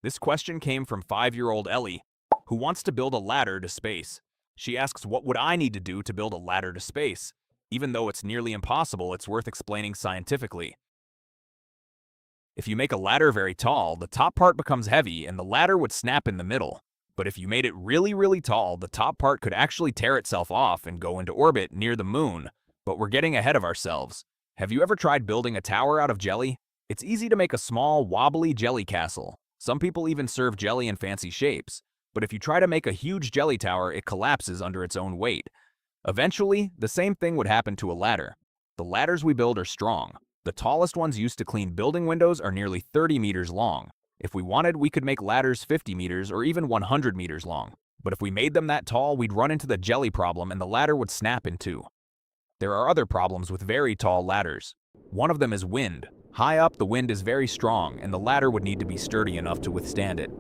This question came from 5-year-old Ellie, who wants to build a ladder to space. She asks, what would I need to do to build a ladder to space? Even though it's nearly impossible, it's worth explaining scientifically. If you make a ladder very tall, the top part becomes heavy and the ladder would snap in the middle. But if you made it really tall, the top part could actually tear itself off and go into orbit near the moon. But we're getting ahead of ourselves. Have you ever tried building a tower out of jelly? It's easy to make a small, wobbly jelly castle. Some people even serve jelly in fancy shapes. But if you try to make a huge jelly tower, it collapses under its own weight. Eventually, the same thing would happen to a ladder. The ladders we build are strong. The tallest ones used to clean building windows are nearly 30 meters long. If we wanted, we could make ladders 50 meters or even 100 meters long. But if we made them that tall, we'd run into the jelly problem and the ladder would snap in two. There are other problems with very tall ladders. One of them is wind. High up, the wind is very strong, and the ladder would need to be sturdy enough to withstand it.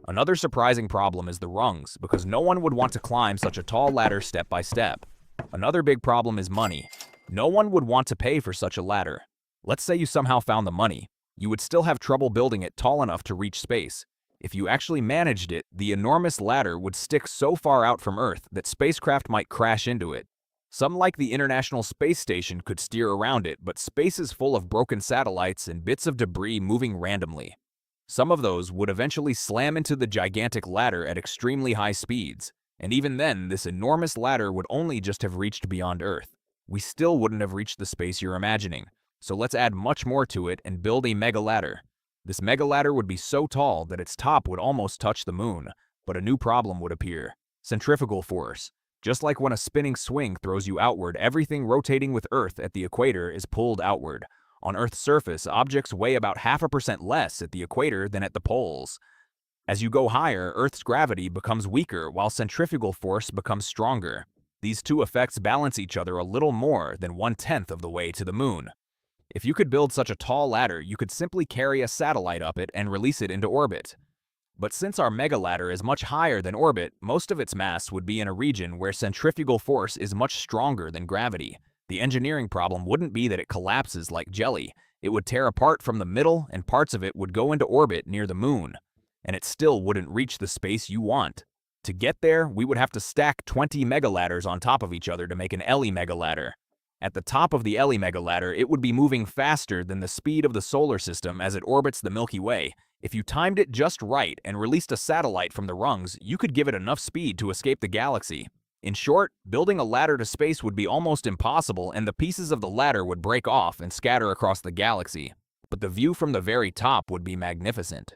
Another surprising problem is the rungs, because no one would want to climb such a tall ladder step by step. Another big problem is money. No one would want to pay for such a ladder. Let's say you somehow found the money. You would still have trouble building it tall enough to reach space. If you actually managed it, the enormous ladder would stick so far out from Earth that spacecraft might crash into it. Some, like the International Space Station, could steer around it, but space is full of broken satellites and bits of debris moving randomly. Some of those would eventually slam into the gigantic ladder at extremely high speeds, and even then, this enormous ladder would only just have reached beyond Earth. We still wouldn't have reached the space you're imagining. So let's add much more to it and build a mega ladder. This mega ladder would be so tall that its top would almost touch the moon, but a new problem would appear: centrifugal force. Just like when a spinning swing throws you outward, everything rotating with Earth at the equator is pulled outward. On Earth's surface, objects weigh about 0.5% less at the equator than at the poles. As you go higher, Earth's gravity becomes weaker while centrifugal force becomes stronger. These two effects balance each other a little more than 1/10 of the way to the moon. If you could build such a tall ladder, you could simply carry a satellite up it and release it into orbit. But since our mega ladder is much higher than orbit, most of its mass would be in a region where centrifugal force is much stronger than gravity. The engineering problem wouldn't be that it collapses like jelly. It would tear apart from the middle and parts of it would go into orbit near the moon. And it still wouldn't reach the space you want. To get there, we would have to stack 20 mega ladders on top of each other to make an Ellie mega ladder. At the top of the Ellie mega ladder, it would be moving faster than the speed of the solar system as it orbits the Milky Way. If you timed it just right and released a satellite from the rungs, you could give it enough speed to escape the galaxy. In short, building a ladder to space would be almost impossible, and the pieces of the ladder would break off and scatter across the galaxy. But the view from the very top would be magnificent.